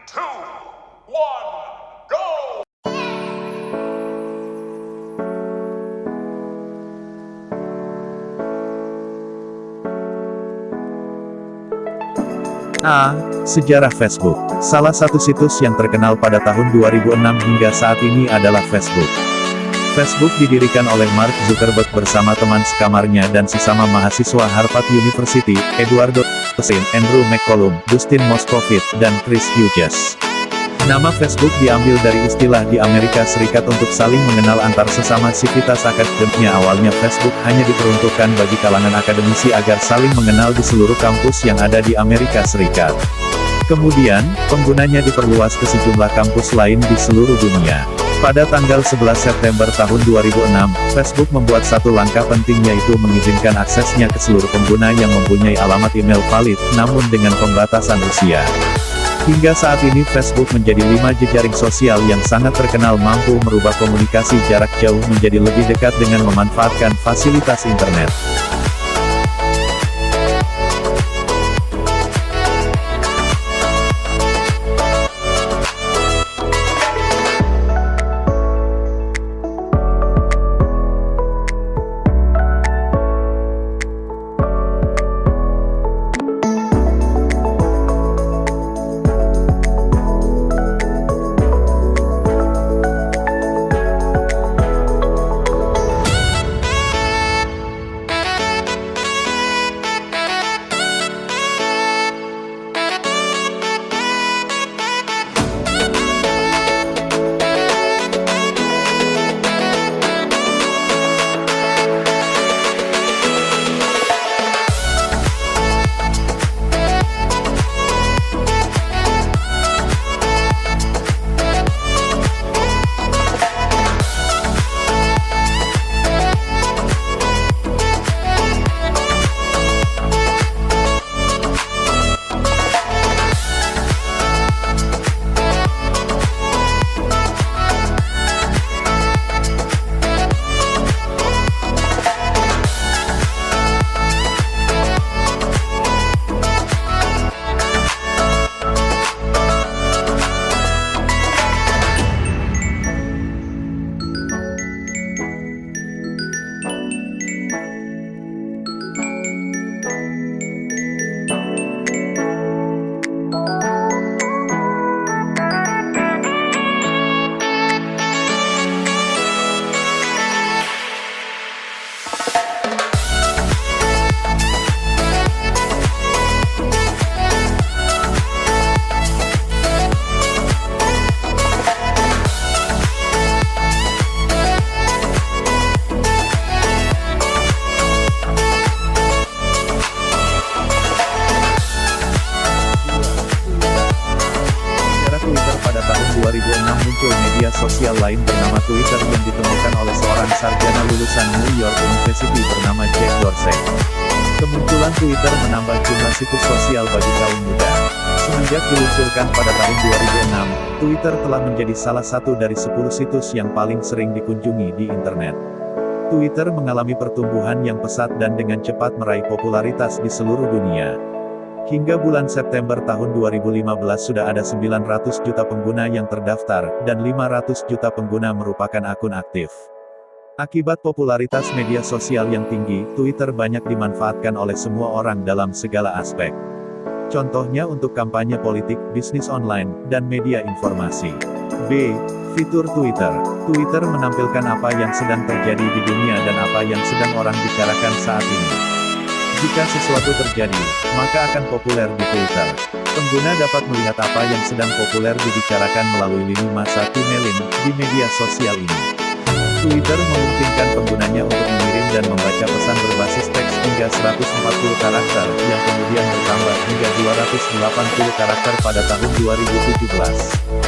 two, one, go! Sejarah Facebook. Salah satu situs yang terkenal pada tahun 2006 hingga saat ini adalah Facebook. Facebook didirikan oleh Mark Zuckerberg bersama teman sekamarnya dan sesama mahasiswa Harvard University, Edward Sim, Andrew McCollum, Dustin Moskovitz, dan Chris Hughes. Nama Facebook diambil dari istilah di Amerika Serikat untuk saling mengenal antar sesama sivitas akademiknya. Awalnya Facebook hanya diperuntukkan bagi kalangan akademisi agar saling mengenal di seluruh kampus yang ada di Amerika Serikat. Kemudian, penggunanya diperluas ke sejumlah kampus lain di seluruh dunia. Pada tanggal 11 September tahun 2006, Facebook membuat satu langkah penting, yaitu mengizinkan aksesnya ke seluruh pengguna yang mempunyai alamat email valid, namun dengan pembatasan usia. Hingga saat ini Facebook menjadi 5 jejaring sosial yang sangat terkenal, mampu merubah komunikasi jarak jauh menjadi lebih dekat dengan memanfaatkan fasilitas internet. Pada tahun 2006 muncul media sosial lain bernama Twitter yang ditemukan oleh seorang sarjana lulusan New York University bernama Jack Dorsey. Kemunculan Twitter menambah jumlah situs sosial bagi kaum muda. Semenjak diluncurkan pada tahun 2006, Twitter telah menjadi salah satu dari 10 situs yang paling sering dikunjungi di internet. Twitter mengalami pertumbuhan yang pesat dan dengan cepat meraih popularitas di seluruh dunia. Hingga bulan September tahun 2015 sudah ada 900 juta pengguna yang terdaftar, dan 500 juta pengguna merupakan akun aktif. Akibat popularitas media sosial yang tinggi, Twitter banyak dimanfaatkan oleh semua orang dalam segala aspek. Contohnya untuk kampanye politik, bisnis online, dan media informasi. B. Fitur Twitter. Twitter menampilkan apa yang sedang terjadi di dunia dan apa yang sedang orang bicarakan saat ini. Jika sesuatu terjadi, maka akan populer di Twitter. Pengguna dapat melihat apa yang sedang populer dibicarakan melalui lini masa emailing di media sosial ini. Twitter memungkinkan penggunanya untuk mengirim dan membaca pesan berbasis teks hingga 140 karakter, yang kemudian bertambah hingga 280 karakter pada tahun 2017.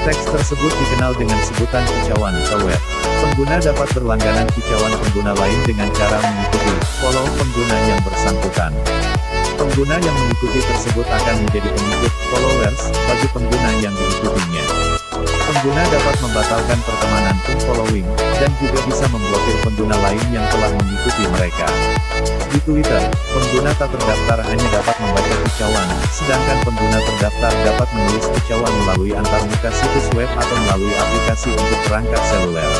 Teks tersebut dikenal dengan sebutan kicauan thread. Pengguna dapat berlangganan kicauan pengguna lain dengan cara mengikuti follow pengguna yang bersangkutan. Pengguna yang mengikuti tersebut akan menjadi pengikut followers bagi pengguna yang diikutinya. Pengguna dapat membatalkan pertemanan unfollowing, dan juga bisa memblokir pengguna lain yang telah mengikuti mereka. Di Twitter, pengguna tak terdaftar hanya dapat membaca kicauan, sedangkan pengguna terdaftar dapat menulis kicauan melalui antarmuka situs web atau melalui aplikasi untuk perangkat seluler.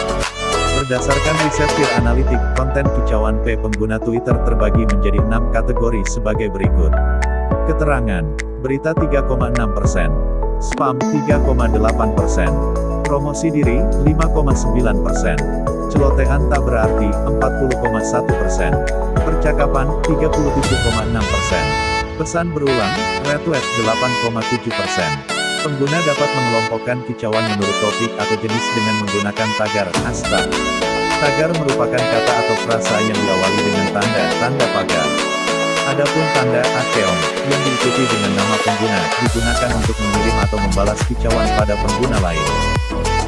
Berdasarkan riset Peer Analytics, konten kicauan pengguna Twitter terbagi menjadi 6 kategori sebagai berikut. Keterangan, berita 3,6%. Spam 3,8%. Promosi diri 5,9%. Celotehan tak berarti 40,1%. Percakapan 37,6%. Pesan berulang retweet 8,7%. Pengguna dapat mengelompokkan kicauan menurut topik atau jenis dengan menggunakan tagar hashtag. Tagar merupakan kata atau frasa yang diawali dengan tanda pagar. Adapun tanda @keong yang diikuti dengan nama pengguna digunakan untuk mengirim atau membalas kicauan pada pengguna lain.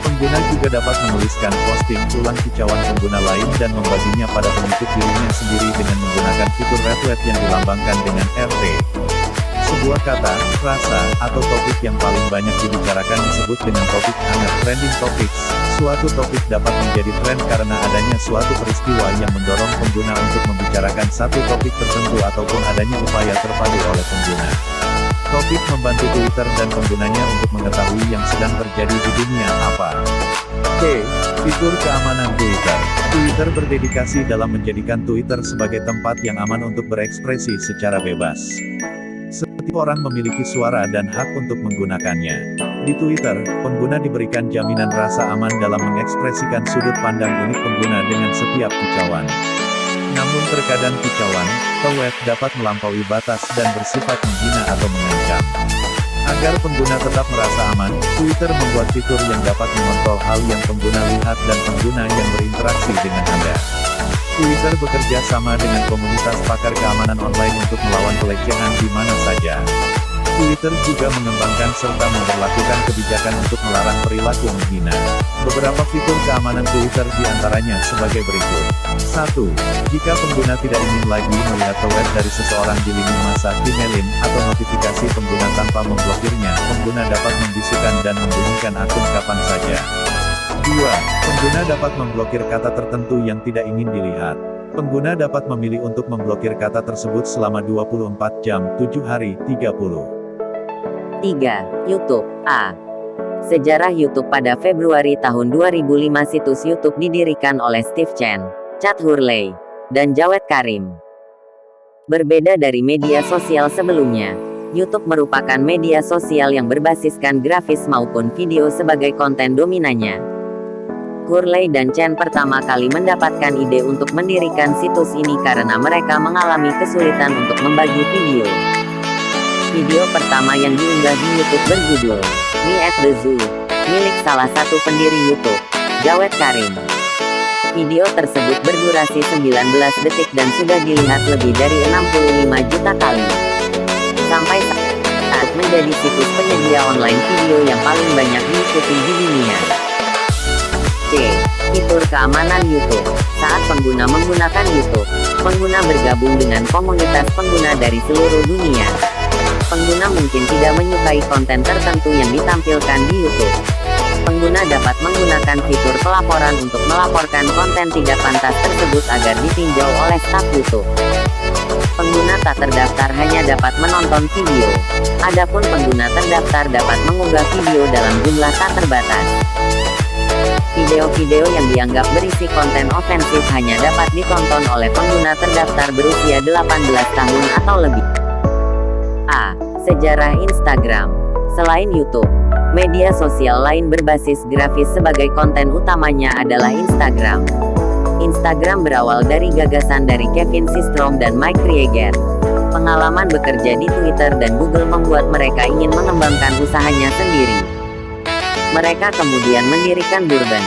Pengguna juga dapat menuliskan posting ulang kicauan pengguna lain dan membaginya pada pengikut dirinya sendiri dengan menggunakan fitur retweet yang dilambangkan dengan RT. Sebuah kata, frasa, atau topik yang paling banyak dibicarakan disebut dengan topik hangat trending topics. Suatu topik dapat menjadi tren karena adanya suatu peristiwa yang mendorong pengguna untuk membicarakan satu topik tertentu ataupun adanya upaya terpadu oleh pengguna. Topik membantu Twitter dan penggunanya untuk mengetahui yang sedang terjadi di dunia apa. Fitur keamanan Twitter. Twitter berdedikasi dalam menjadikan Twitter sebagai tempat yang aman untuk berekspresi secara bebas. Setiap orang memiliki suara dan hak untuk menggunakannya. Di Twitter, pengguna diberikan jaminan rasa aman dalam mengekspresikan sudut pandang unik pengguna dengan setiap kicauan. Namun terkadang kicauan, tweet dapat melampaui batas dan bersifat menghina atau mengancam. Agar pengguna tetap merasa aman, Twitter membuat fitur yang dapat mengontrol hal yang pengguna lihat dan pengguna yang berinteraksi dengan Anda. Twitter bekerja sama dengan komunitas pakar keamanan online untuk melawan pelecehan di mana saja. Twitter juga mengembangkan serta memberlakukan kebijakan untuk melarang perilaku menghina. Beberapa fitur keamanan Twitter diantaranya sebagai berikut. 1. Jika pengguna tidak ingin lagi melihat tweet dari seseorang di lini masa emailin atau notifikasi pengguna tanpa memblokirnya, pengguna dapat membisukan dan membunyikan akun kapan saja. 2. Pengguna dapat memblokir kata tertentu yang tidak ingin dilihat. Pengguna dapat memilih untuk memblokir kata tersebut selama 24 jam, 7 hari, 30. 3. YouTube. Sejarah YouTube pada Februari tahun 2005. Situs YouTube didirikan oleh Steve Chen, Chad Hurley, dan Jawed Karim. Berbeda dari media sosial sebelumnya, YouTube merupakan media sosial yang berbasiskan grafis maupun video sebagai konten dominannya. Hurley dan Chen pertama kali mendapatkan ide untuk mendirikan situs ini karena mereka mengalami kesulitan untuk membagi video. Video pertama yang diunggah di YouTube berjudul Me at the Zoo, milik salah satu pendiri YouTube, Jawed Karim. Video tersebut berdurasi 19 detik dan sudah dilihat lebih dari 65 juta kali. Sampai saat menjadi situs penyedia online video yang paling banyak diikuti di dunia. Fitur keamanan YouTube. Saat pengguna menggunakan YouTube, pengguna bergabung dengan komunitas pengguna dari seluruh dunia. Pengguna mungkin tidak menyukai konten tertentu yang ditampilkan di YouTube. Pengguna dapat menggunakan fitur pelaporan untuk melaporkan konten tidak pantas tersebut agar ditinjau oleh staf YouTube. Pengguna tak terdaftar hanya dapat menonton video. Adapun pengguna terdaftar dapat mengunggah video dalam jumlah tak terbatas. Video-video yang dianggap berisi konten ofensif hanya dapat ditonton oleh pengguna terdaftar berusia 18 tahun atau lebih. Sejarah Instagram. Selain YouTube, media sosial lain berbasis grafis sebagai konten utamanya adalah Instagram. Instagram berawal dari gagasan dari Kevin Systrom dan Mike Krieger. Pengalaman bekerja di Twitter dan Google membuat mereka ingin mengembangkan usahanya sendiri. Mereka kemudian mendirikan Bourbon,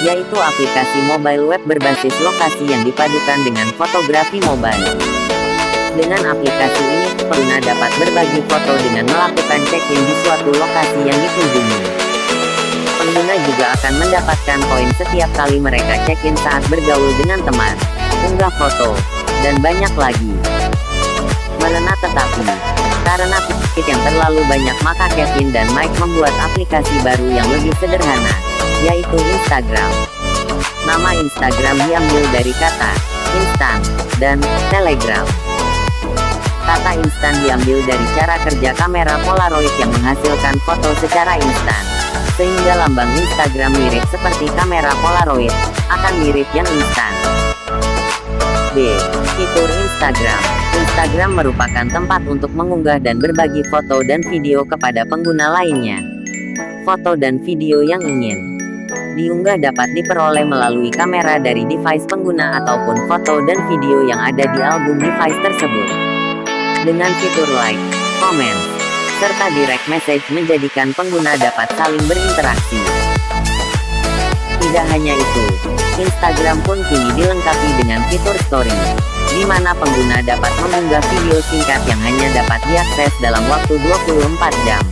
yaitu aplikasi mobile web berbasis lokasi yang dipadukan dengan fotografi mobile. Dengan aplikasi ini, pengguna dapat berbagi foto dengan melakukan check-in di suatu lokasi yang dikunjungi. Pengguna juga akan mendapatkan poin setiap kali mereka check-in saat bergaul dengan teman, unggah foto, dan banyak lagi. Tetapi Karena feed yang terlalu banyak, maka Kevin dan Mike membuat aplikasi baru yang lebih sederhana, yaitu Instagram. Nama Instagram diambil dari kata instan dan telegram. Kata instan diambil dari cara kerja kamera Polaroid yang menghasilkan foto secara instan. Sehingga lambang Instagram mirip seperti kamera Polaroid, akan mirip yang instan. B. Fitur Instagram. Instagram merupakan tempat untuk mengunggah dan berbagi foto dan video kepada pengguna lainnya. Foto dan video yang ingin diunggah dapat diperoleh melalui kamera dari device pengguna ataupun foto dan video yang ada di album device tersebut. Dengan fitur like, comment, serta direct message menjadikan pengguna dapat saling berinteraksi. Tidak hanya itu, Instagram pun kini dilengkapi dengan fitur story, di mana pengguna dapat mengunggah video singkat yang hanya dapat diakses dalam waktu 24 jam.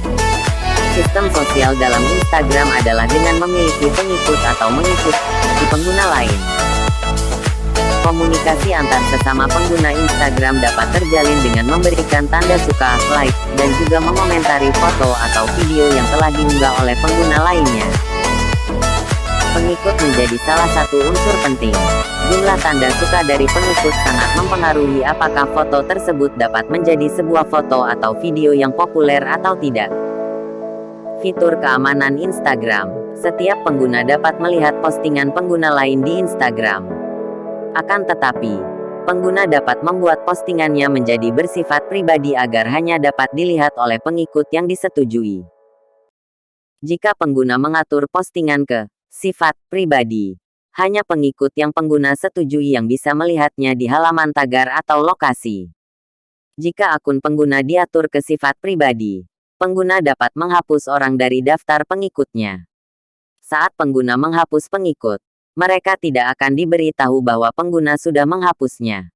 Sistem sosial dalam Instagram adalah dengan memiliki pengikut atau mengikuti pengguna lain. Komunikasi antar sesama pengguna Instagram dapat terjalin dengan memberikan tanda suka, like, dan juga mengomentari foto atau video yang telah diunggah oleh pengguna lainnya. Pengikut menjadi salah satu unsur penting. Jumlah tanda suka dari pengikut sangat mempengaruhi apakah foto tersebut dapat menjadi sebuah foto atau video yang populer atau tidak. Fitur keamanan Instagram. Setiap pengguna dapat melihat postingan pengguna lain di Instagram. Akan tetapi, pengguna dapat membuat postingannya menjadi bersifat pribadi agar hanya dapat dilihat oleh pengikut yang disetujui. Jika pengguna mengatur postingan ke sifat pribadi, hanya pengikut yang pengguna setujui yang bisa melihatnya di halaman tagar atau lokasi. Jika akun pengguna diatur ke sifat pribadi, pengguna dapat menghapus orang dari daftar pengikutnya. Saat pengguna menghapus pengikut, mereka tidak akan diberitahu bahwa pengguna sudah menghapusnya.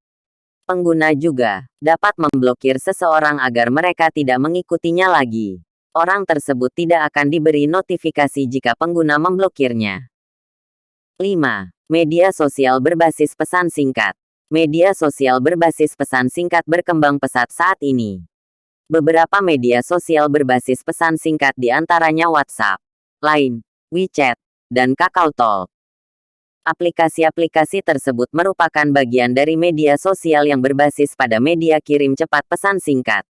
Pengguna juga dapat memblokir seseorang agar mereka tidak mengikutinya lagi. Orang tersebut tidak akan diberi notifikasi jika pengguna memblokirnya. 5. Media sosial berbasis pesan singkat. Media sosial berbasis pesan singkat berkembang pesat saat ini. Beberapa media sosial berbasis pesan singkat di antaranya WhatsApp, Line, WeChat, dan KakaoTalk. Aplikasi-aplikasi tersebut merupakan bagian dari media sosial yang berbasis pada media kirim cepat pesan singkat.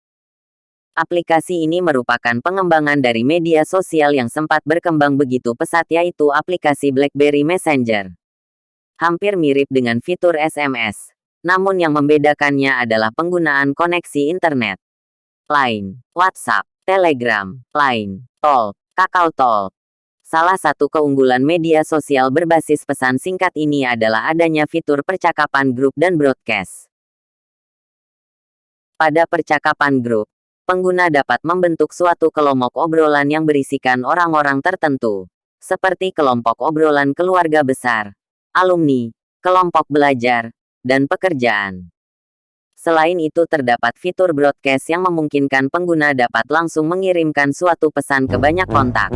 Aplikasi ini merupakan pengembangan dari media sosial yang sempat berkembang begitu pesat, yaitu aplikasi BlackBerry Messenger. Hampir mirip dengan fitur SMS, namun yang membedakannya adalah penggunaan koneksi internet. Line, WhatsApp, Telegram, Line, Talk, KakaoTalk. Salah satu keunggulan media sosial berbasis pesan singkat ini adalah adanya fitur percakapan grup dan broadcast. Pada percakapan grup, pengguna dapat membentuk suatu kelompok obrolan yang berisikan orang-orang tertentu, seperti kelompok obrolan keluarga besar, alumni, kelompok belajar, dan pekerjaan. Selain itu terdapat fitur broadcast yang memungkinkan pengguna dapat langsung mengirimkan suatu pesan ke banyak kontak.